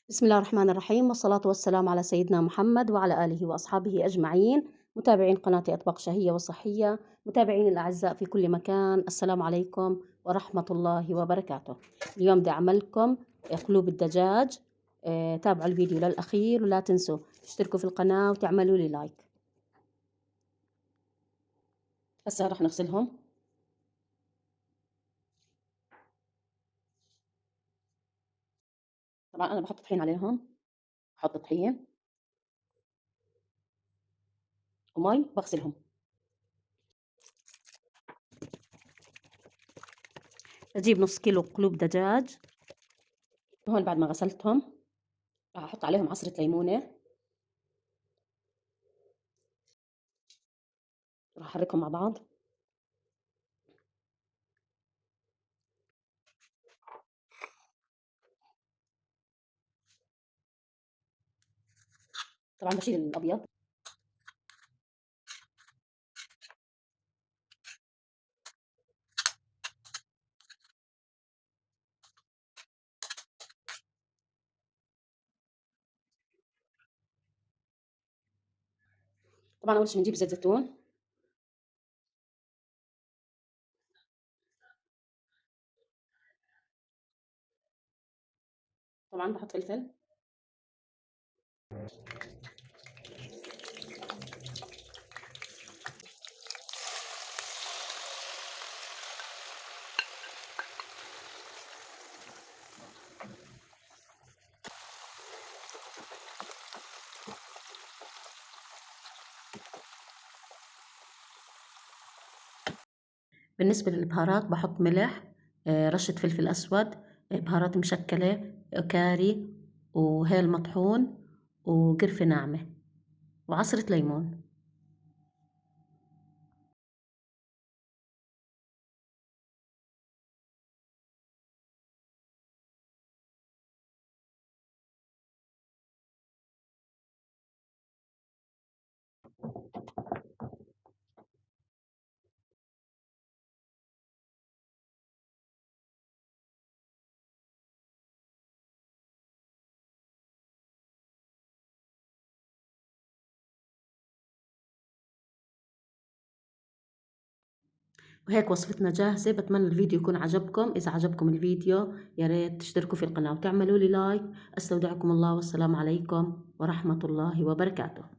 بسم الله الرحمن الرحيم، والصلاة والسلام على سيدنا محمد وعلى آله وأصحابه أجمعين. متابعين قناة أطباق شهية وصحية، متابعين الأعزاء في كل مكان، السلام عليكم ورحمة الله وبركاته. اليوم بدي أعملكم قلوب الدجاج. تابعوا الفيديو للأخير ولا تنسوا تشتركوا في القناة وتعملوا لي لايك. هسه رح نغسلهم. طبعا أنا بحط طحين عليهم، بحط طحين ومي، بغسلهم. أجيب نص كيلو قلوب دجاج. هون بعد ما غسلتهم راح أحط عليهم عصرة ليمونة، راح أحركهم مع بعض. طبعا بشيل الأبيض. طبعا أول شي بنجيب زيت زيتون، طبعا بحط فلفل، بالنسبة للبهارات بحط ملح، رشة فلفل أسود، بهارات مشكلة، كاري، وهيل مطحون، وقرفة ناعمة، وعصرة ليمون. وهيك وصفتنا جاهزة. بتمنى الفيديو يكون عجبكم. إذا عجبكم الفيديو يا ريت تشتركوا في القناة وتعملوا لي لايك. أستودعكم الله، والسلام عليكم ورحمة الله وبركاته.